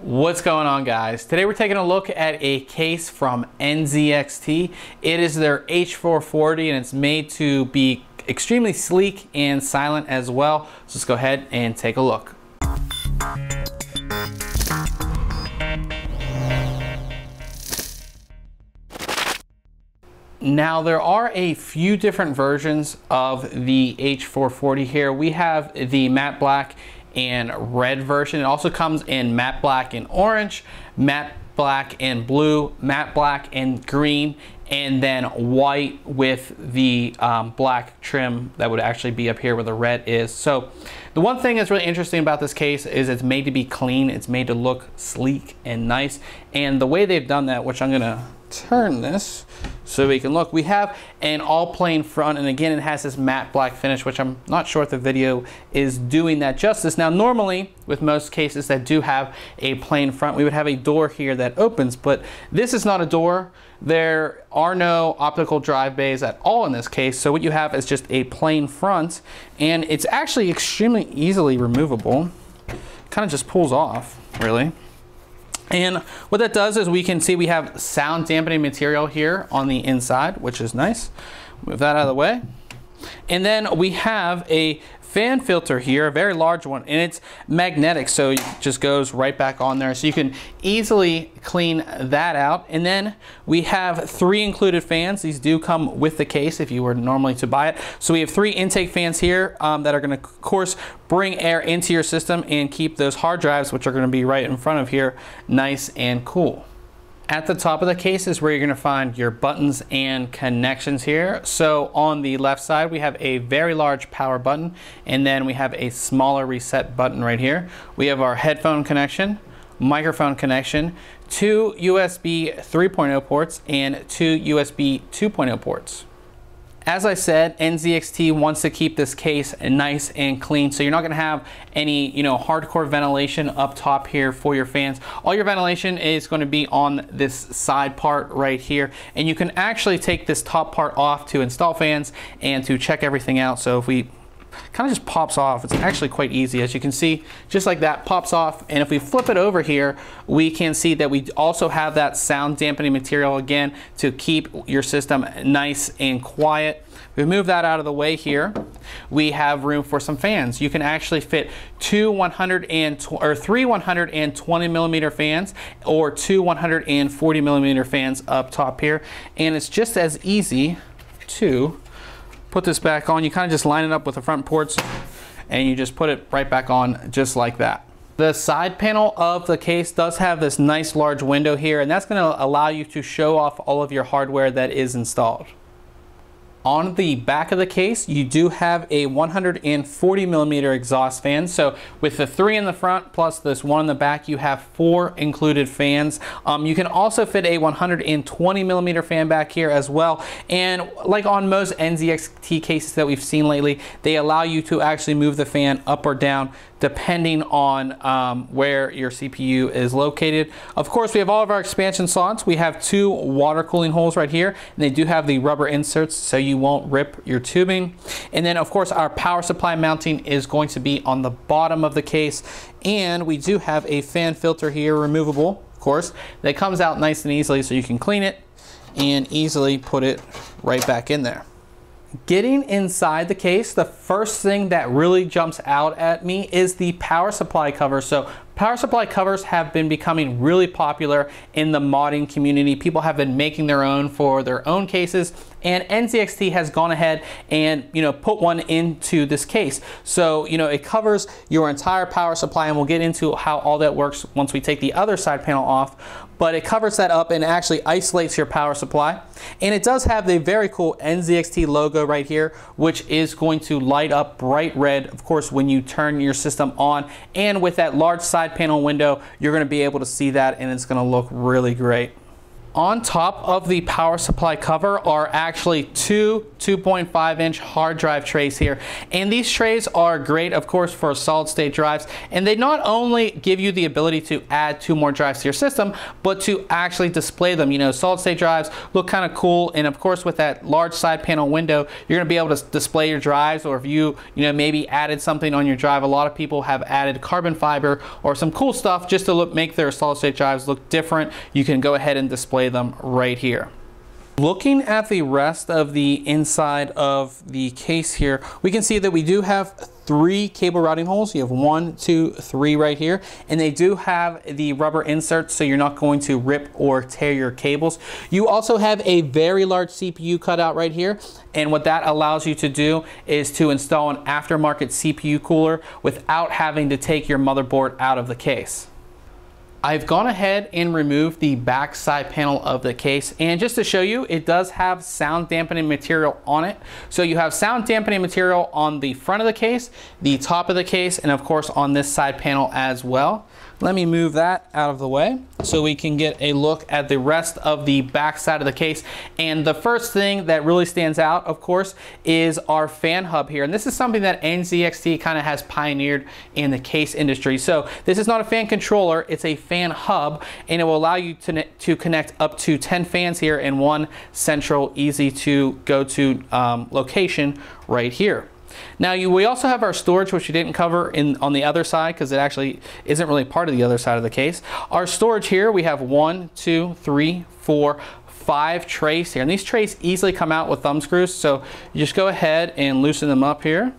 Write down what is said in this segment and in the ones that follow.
What's going on, guys? Today we're taking a look at a case from NZXT. It is their H440 and it's made to be extremely sleek and silent as well. So let's go ahead and take a look. Now there are a few different versions of the H440 here. We have the matte black and red version. It also comes in matte black and orange, matte black and blue, matte black and green, and then white with the black trim that would actually be up here where the red is. So the one thing that's really interesting about this case is it's made to be clean. It's made to look sleek and nice. And the way they've done that, which I'm gonna turn this so we can look, we have an all plain front, and again it has this matte black finish, which I'm not sure if the video is doing that justice. Now normally with most cases that do have a plain front, we would have a door here that opens, but this is not a door. There are no optical drive bays at all in this case, so what you have is just a plain front, and it's actually extremely easily removable. Kind of just pulls off, really. And what that does is we can see we have sound dampening material here on the inside, which is nice. Move that out of the way. And then we have a fan filter here, a very large one, and it's magnetic, so it just goes right back on there. So you can easily clean that out. And then we have 3 included fans. These do come with the case if you were normally to buy it. So we have 3 intake fans here that are gonna, of course, bring air into your system and keep those hard drives, which are gonna be right in front of here, nice and cool. At the top of the case is where you're gonna find your buttons and connections here. So on the left side, we have a very large power button, and then we have a smaller reset button right here. We have our headphone connection, microphone connection, 2 USB 3.0 ports, and 2 USB 2.0 ports. As I said, NZXT wants to keep this case nice and clean, so you're not gonna have any, hardcore ventilation up top here for your fans. All your ventilation is gonna be on this side part right here, and you can actually take this top part off to install fans and to check everything out. So if we kind of just pops off, it's actually quite easy. As you can see, just like that, pops off. And if we flip it over here, we can see that we also have that sound dampening material again to keep your system nice and quiet. We move that out of the way here. We have room for some fans. You can actually fit 3 120 millimeter fans or 2 140 millimeter fans up top here. And it's just as easy to put this back on. You kind of just line it up with the front ports and you just put it right back on just like that. The side panel of the case does have this nice large window here, and that's going to allow you to show off all of your hardware that is installed. On the back of the case, you do have a 140 millimeter exhaust fan. So with the 3 in the front plus this 1 in the back, you have 4 included fans. You can also fit a 120 millimeter fan back here as well. And like on most NZXT cases that we've seen lately, they allow you to actually move the fan up or down depending on where your CPU is located. Of course, we have all of our expansion slots. We have 2 water cooling holes right here, and they do have the rubber inserts so you won't rip your tubing. And then of course our power supply mounting is going to be on the bottom of the case, and we do have a fan filter here, removable of course, that comes out nice and easily, so you can clean it and easily put it right back in there. Getting inside the case, the first thing that really jumps out at me is the power supply cover. So power supply covers have been becoming really popular in the modding community. People have been making their own for their own cases, and NZXT has gone ahead and put one into this case. So it covers your entire power supply, and we'll get into how all that works once we take the other side panel off. But it covers that up and actually isolates your power supply. And it does have the very cool NZXT logo right here, which is going to light up bright red, of course, when you turn your system on. And with that large side panel window, you're going to be able to see that, and it's going to look really great. On top of the power supply cover are actually two 2.5-inch hard drive trays here. And these trays are great, of course, for solid state drives. And they not only give you the ability to add 2 more drives to your system, but to actually display them. You know, solid state drives look kind of cool. And of course, with that large side panel window, you're gonna be able to display your drives. Or if you maybe added something on your drive, a lot of people have added carbon fiber or some cool stuff just to make their solid state drives look different. You can go ahead and display them right here. Looking at the rest of the inside of the case here, we can see that we do have 3 cable routing holes. You have 1, 2, 3 right here, and they do have the rubber inserts so you're not going to rip or tear your cables. You also have a very large CPU cutout right here, and what that allows you to do is to install an aftermarket CPU cooler without having to take your motherboard out of the case. I've gone ahead and removed the back side panel of the case, and just to show you, it does have sound dampening material on it. So you have sound dampening material on the front of the case, the top of the case, and of course on this side panel as well. Let me move that out of the way so we can get a look at the rest of the back side of the case. And the first thing that really stands out, of course, is our fan hub here. And this is something that NZXT kind of has pioneered in the case industry. So this is not a fan controller, it's a fan hub, and it will allow you to connect up to 10 fans here in one central, easy to go to location right here. Now we also have our storage, which we didn't cover on the other side because it actually isn't really part of the other side of the case. Our storage here, we have 1, 2, 3, 4, 5 trays here, and these trays easily come out with thumb screws, so you just go ahead and loosen them up here.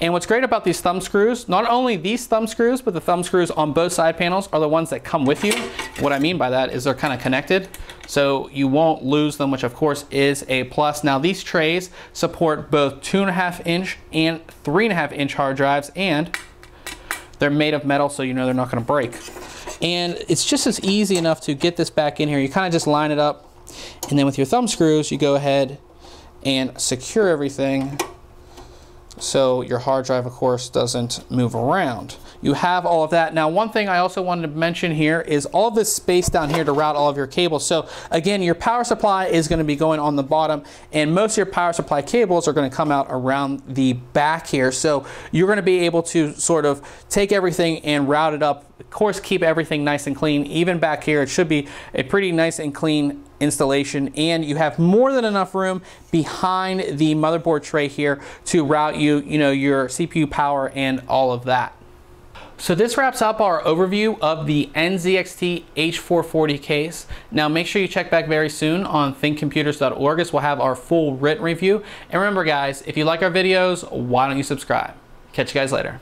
And what's great about these thumb screws, not only these thumb screws, but the thumb screws on both side panels are the ones that come with you. What I mean by that is they're kind of connected, so you won't lose them, which of course is a plus. Now these trays support both 2.5-inch and 3.5-inch hard drives, and they're made of metal, so you know they're not gonna break. And it's just as easy enough to get this back in here. You kind of just line it up, and then with your thumb screws, you go ahead and secure everything so your hard drive, of course, doesn't move around. You have all of that. Now, one thing I also wanted to mention here is all of this space down here to route all of your cables. So again, your power supply is going to be going on the bottom, and most of your power supply cables are going to come out around the back here. So you're going to be able to sort of take everything and route it up. Of course, keep everything nice and clean. Even back here, it should be a pretty nice and clean installation, and you have more than enough room behind the motherboard tray here to route your CPU power and all of that. So this wraps up our overview of the NZXT H440 case. Now make sure you check back very soon on thinkcomputers.org as we'll have our full written review. And remember guys, if you like our videos, why don't you subscribe? Catch you guys later.